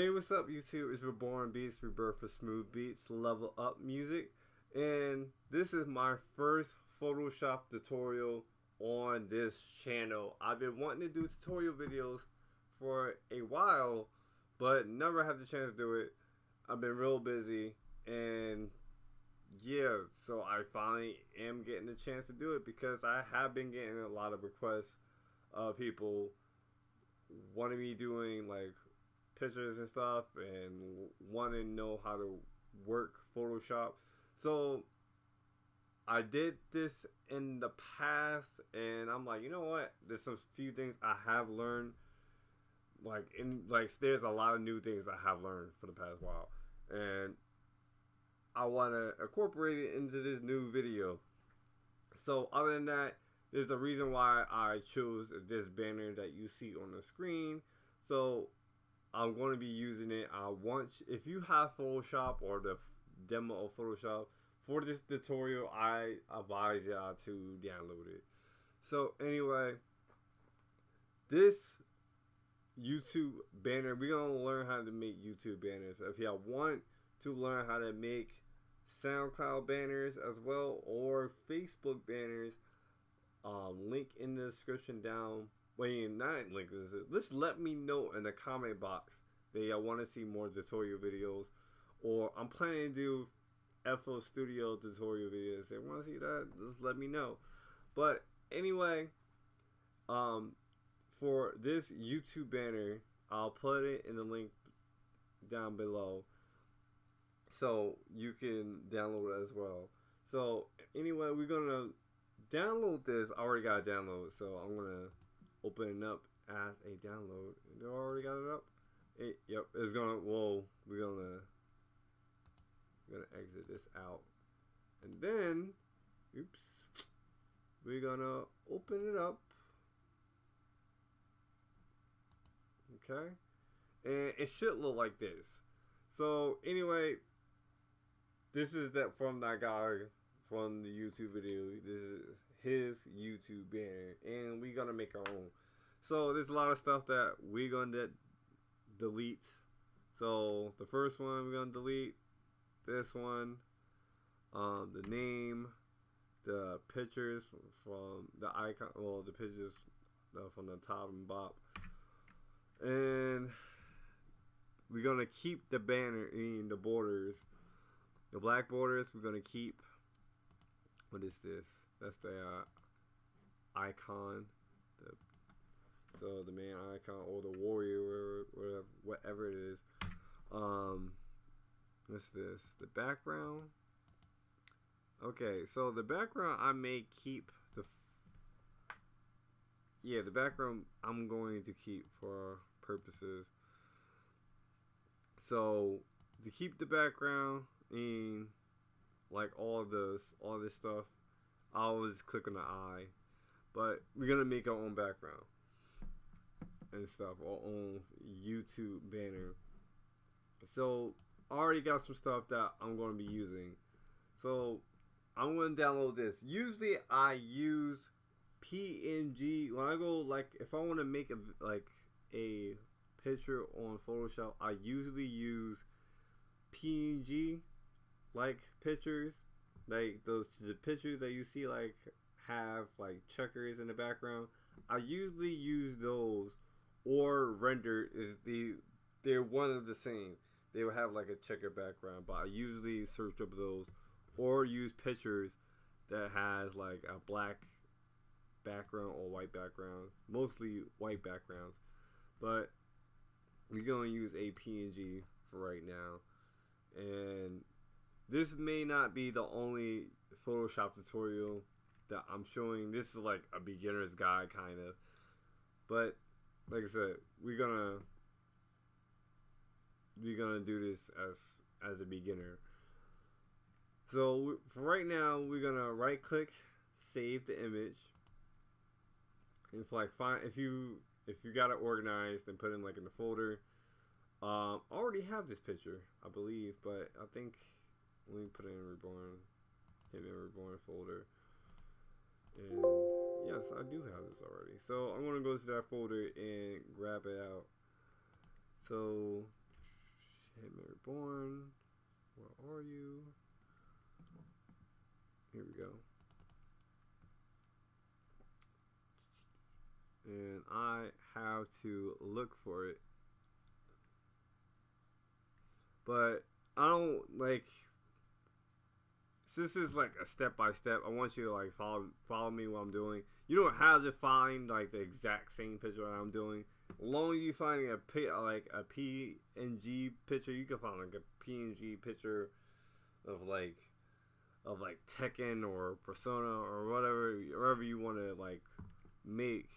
Hey, what's up, YouTube? It's RebornBeatz, Rebirth for Smooth Beats, Level Up Music, and this is my first Photoshop tutorial on this channel. I've been wanting to do tutorial videos for a while, but never had the chance to do it. I've been real busy, and yeah, so I finally am getting the chance to do it because I have been getting a lot of requests of people wanting me doing like pictures and stuff and wanting to know how to work Photoshop. So I did this in the past, and I'm like, you know what? There's some few things I have learned. There's a lot of new things I have learned for the past while, and I want to incorporate it into this new video. So other than that, there's a reason why I chose this banner that you see on the screen. So I'm going to be using it. If you have Photoshop or the demo of Photoshop for this tutorial, I advise y'all to download it. So anyway, this YouTube banner, we're going to learn how to make YouTube banners. If y'all want to learn how to make SoundCloud banners as well, or Facebook banners, link in the description down. Not link this. Just let me know in the comment box that y'all want to see more tutorial videos, or I'm planning to do FL Studio tutorial videos. If you want to see that, just let me know. But anyway, for this YouTube banner, I'll put it in the link down below so you can download it as well. So anyway, we're gonna download this. I already got it downloaded, so I'm gonna open it up as a download. They already got it up. Yep, it's gonna. Whoa, we're gonna exit this out, and then, oops, we're gonna open it up. Okay, and it should look like this. So anyway, this is from that guy from the YouTube video. This is his YouTube banner, and we're gonna make our own. So there's a lot of stuff that we're gonna delete. So the first one we're gonna delete, this one, the name, the pictures from the icon, well, the pictures from the top and bottom, and we're gonna keep the banner in the borders, the black borders. We're gonna keep. What is this? That's the icon, so the main icon or the warrior, or whatever it is. What's this? The background. Okay, so the background I may keep the background I'm going to keep for purposes. So to keep the background in like all this stuff, I always click on the eye, but we're gonna make our own background and stuff, our own YouTube banner. So I already got some stuff that I'm gonna be using. So I'm gonna download this. Usually I use PNG when I go, like, if I want to make a picture on Photoshop. I usually use PNG like pictures, like the pictures that you see like have like checkers in the background. I usually use those, or render they're one of the same. They will have like a checker background, but I usually search up those, or use pictures that has like a black background or white background, mostly white backgrounds. But we're gonna use a PNG for right now, and this may not be the only Photoshop tutorial that I'm showing. This is like a beginner's guide kind of, but like I said, we're gonna do this as a beginner. So for right now, we're gonna right click, save the image, and if you got it organized and put it like in the folder. I already have this picture, I believe, but I think let me put it in Reborn folder. And yes, I do have this already. So I'm gonna go to that folder and grab it out. So Reborn, where are you? Here we go. And I have to look for it. But I don't like, since this is like a step by step, I want you to like follow me what I'm doing. You don't have to find like the exact same picture that I'm doing. As long as you find a PNG picture, you can find like a PNG picture of like Tekken or Persona or whatever you want to like make.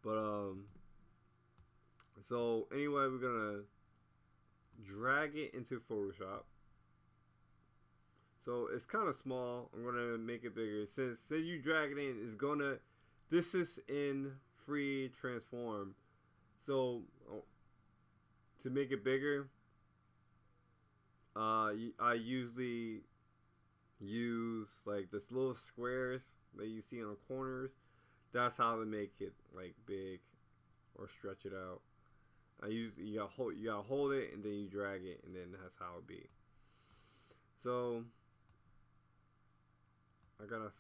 But so anyway, we're gonna drag it into Photoshop. So it's kind of small. I'm gonna make it bigger. Since you drag it in, it's gonna. This is in free transform. So to make it bigger, I usually use like this little squares that you see on the corners. That's how to make it like big or stretch it out. You gotta hold it and then you drag it, and then that's how it be. So I gotta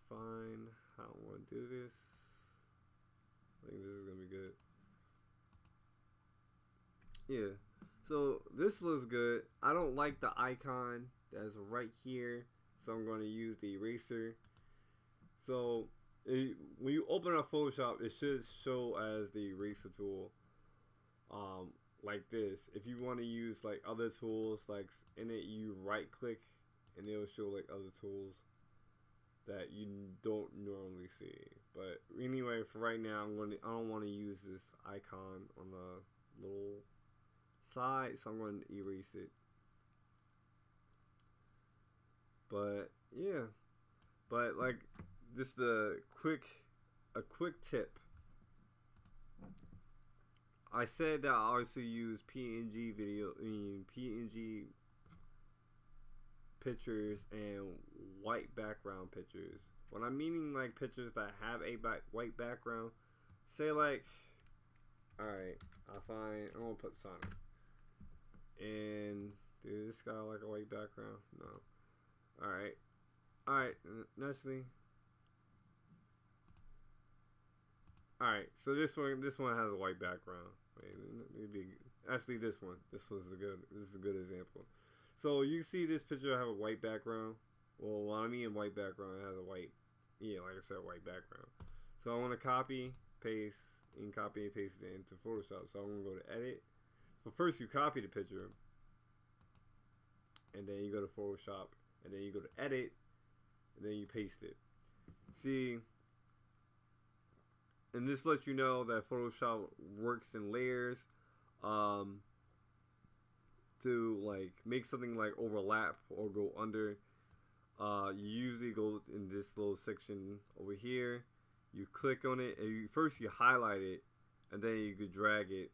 find how I want to do this. I think this is gonna be good. Yeah. So this looks good. I don't like the icon that's right here, so I'm going to use the eraser. So when you open up Photoshop, it should show as the eraser tool, like this. If you want to use like other tools, like in it, you right click and it'll show like other tools that you don't normally see. But anyway, for right now, I don't want to use this icon on the little side, so I'm going to erase it. But yeah, but like just a quick tip. I said that I also use PNG PNG pictures and white background pictures. When I'm meaning like pictures that have a white background, say like, alright, I'm gonna put Sonic. And dude, this guy like a white background? No. Alright, naturally. Alright, so this one has a white background. Maybe actually this is a good example. So you see this picture have a white background. Well, when I mean white background, it has a white, like I said, white background. So I want to copy, paste, and paste it into Photoshop. So I'm gonna go to edit. So first you copy the picture, and then you go to Photoshop, and then you go to edit, and then you paste it. See, and this lets you know that Photoshop works in layers. To like make something like overlap or go under, you usually go in this little section over here. You click on it, and first you highlight it, and then you could drag it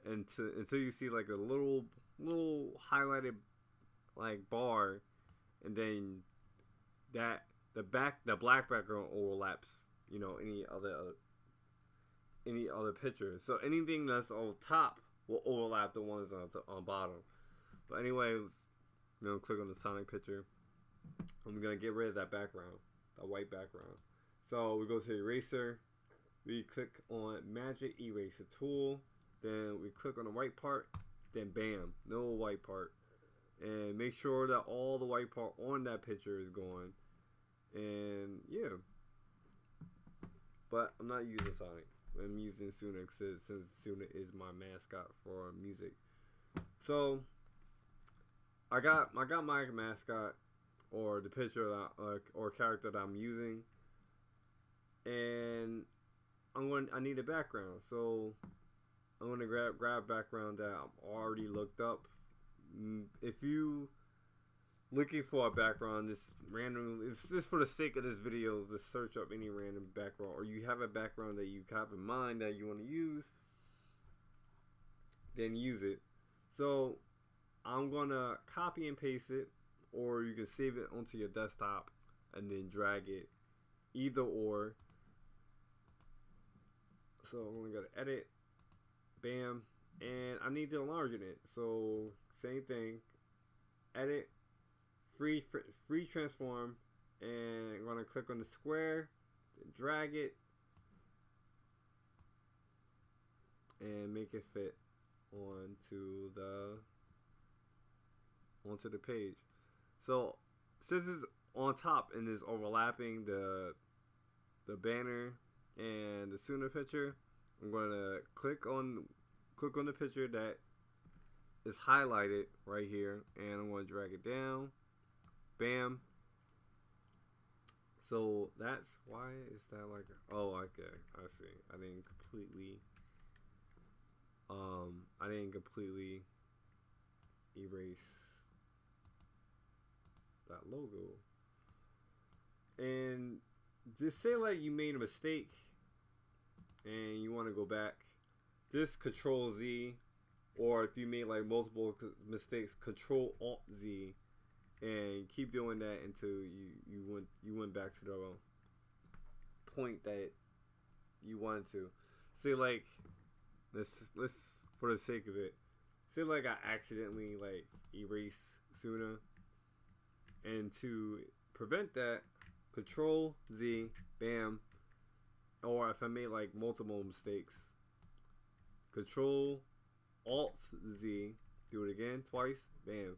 until you see like a little highlighted like bar, and then the black background overlaps, any other picture. So anything that's on top will overlap the ones on bottom. But anyways, click on the Sonic picture. I'm gonna get rid of that background, that white background. So we go to eraser, we click on magic eraser tool, then we click on the white part, then bam, no white part. And make sure that all the white part on that picture is gone. And yeah. But I'm not using Sonic. I'm using Suna since Suna is my mascot for music. So I got my mascot or the picture that or character that I'm using, and I need a background. So I'm gonna grab background that I've already looked up. If you looking for a background, it's just for the sake of this video, just search up any random background, or you have a background that you have in mind that you want to use, then use it. So I'm gonna copy and paste it, or you can save it onto your desktop and then drag it, either or. So I'm gonna go to edit, bam, and I need to enlarge it. So same thing, edit, free transform, and I'm gonna click on the square, drag it, and make it fit onto the page. So since it's on top and is overlapping the banner and the Suna picture, I'm gonna click on the picture that is highlighted right here, and I'm gonna drag it down. Bam. So that's why is that like, oh, okay, I see. I didn't completely erase that logo. And just say like you made a mistake and you want to go back, just Control Z, or if you made like multiple mistakes, Control Alt Z, and keep doing that until you went back to the point that you wanted to. Say like let's for the sake of it, say like I accidentally like erase Suna, and to prevent that, Control Z, bam. Or if I made like multiple mistakes, Control Alt Z, do it again twice, bam.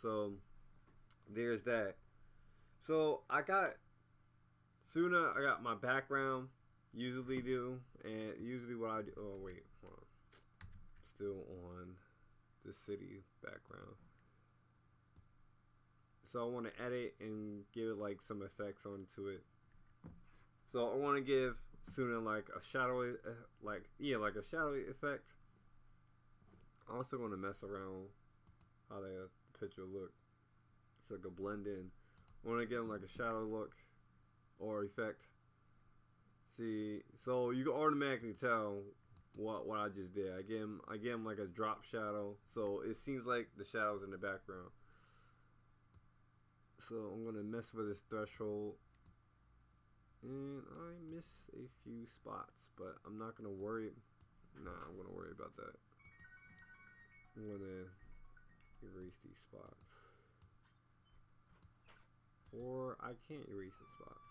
So there's that. So I got Suna, I got my background, usually do, and usually what I do, oh wait, hold on. Still on the city background. So I want to edit and give like some effects onto it. So I want to give Suna like a shadowy, like a shadowy effect. I'm also going to mess around how the picture look, so it can blend in. I want to give him like a shadow look or effect. See, so you can automatically tell what I just did. I give him like a drop shadow, so it seems like the shadow's in the background. So I'm gonna mess with this threshold, and I miss a few spots, but I'm not gonna worry. Nah, I'm gonna worry about that. I'm gonna erase these spots, or I can't erase the spots.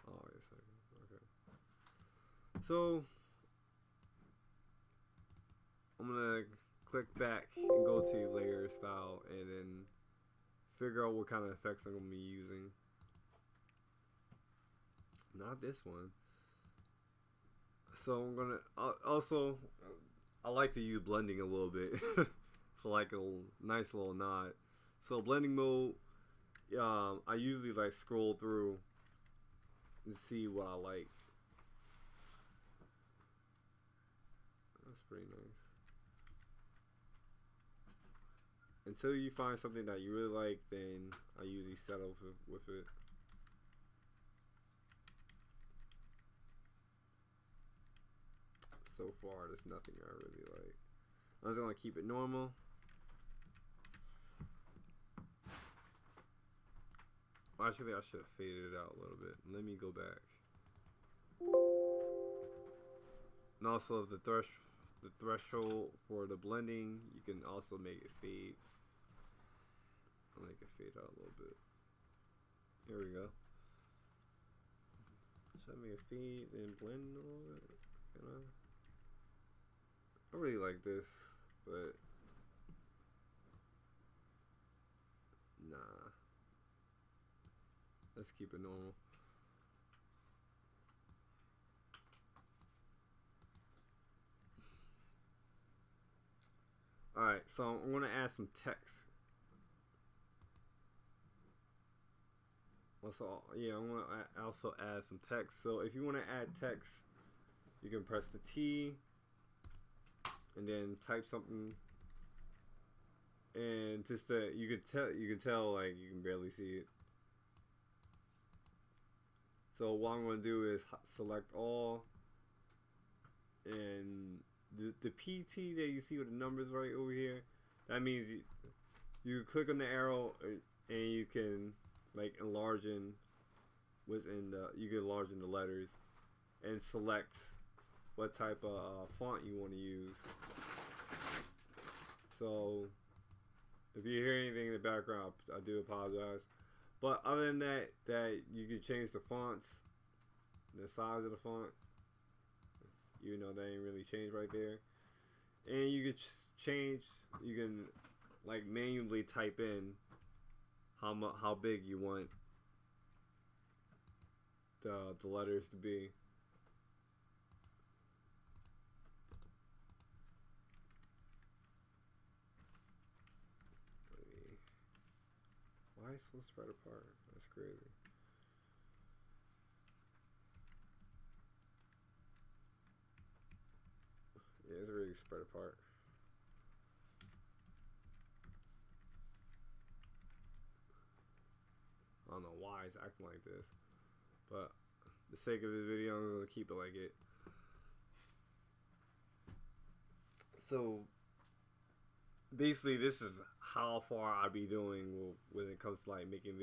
Oh, wait a second. Okay. So I'm gonna click back and go to layer style, and then figure out what kind of effects I'm gonna be using. Not this one. So I'm gonna also I like to use blending a little bit. So like a nice little nod. So blending mode, I usually like scroll through and see what I like. That's pretty nice. Until you find something that you really like, then I usually settle with it. So far, there's nothing I really like. I'm just gonna keep it normal. Actually, I should have faded it out a little bit. Let me go back. And also the threshold for the blending, you can also make it fade. I'll make it fade out a little bit. Here we go. Should I make it fade and blend a little bit? I really like this, but nah. Let's keep it normal. Alright, so I'm going to add some text. Also, yeah, I'm going to also add some text. So if you want to add text, you can press the T and then type something. And just you can tell like you can barely see it. So what I'm going to do is select all, and the PT that you see with the numbers right over here, that means you click on the arrow and you can like enlarge in the letters and select what type of font you want to use. So if you hear anything in the background, I do apologize. But other than that, you can change the fonts, the size of the font. You know, that ain't really changed right there. And you can change. You can like manually type in how big you want the letters to be. Why is it so spread apart? That's crazy. Yeah, it's really spread apart. I don't know why it's acting like this, but for the sake of this video, I'm gonna keep it like it. So basically, this is how far I be doing when it comes to like making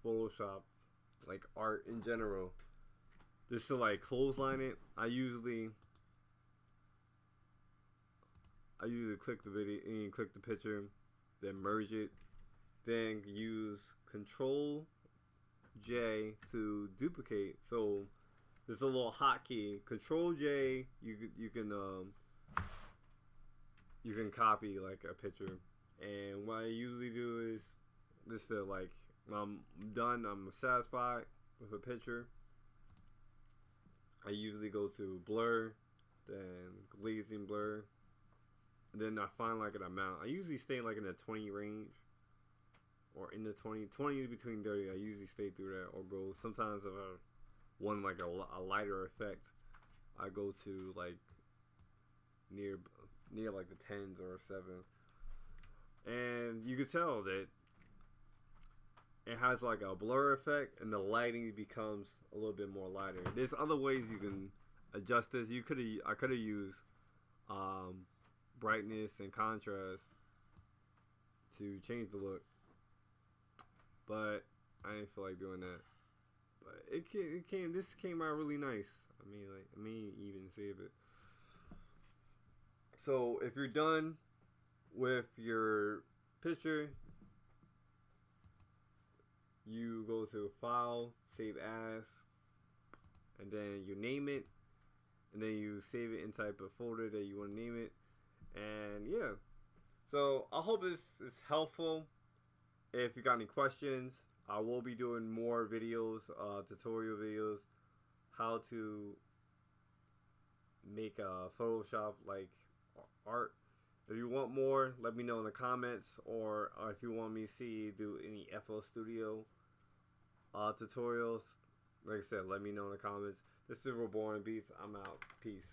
Photoshop, like art in general. Just to like clothesline it, I usually click the video and click the picture, then merge it, then use Control J to duplicate. So there's a little hotkey. Control J, you can copy like a picture. And what I usually do is just to like when I'm done, I'm satisfied with a picture, I usually go to blur, then glazing blur, and then I find like an amount. I usually stay like in the 20 range, or in the 20 between 30. I usually stay through that, or go sometimes if I want like a lighter effect, I go to like near like the 10s or 7, and you can tell that it has like a blur effect, and the lighting becomes a little bit more lighter. There's other ways you can adjust this. I could have used brightness and contrast to change the look, but I didn't feel like doing that. But this came out really nice. I mean even save it. So if you're done with your picture, you go to File, Save As, and then you name it, and then you save it in type of folder that you want to name it. And yeah, so I hope this is helpful. If you got any questions, I will be doing more videos, tutorial videos, how to make a Photoshop like art. If you want more, let me know in the comments, or if you want me to see do any FL Studio tutorials, like I said, let me know in the comments. This is RebornBeatz. I'm out. Peace.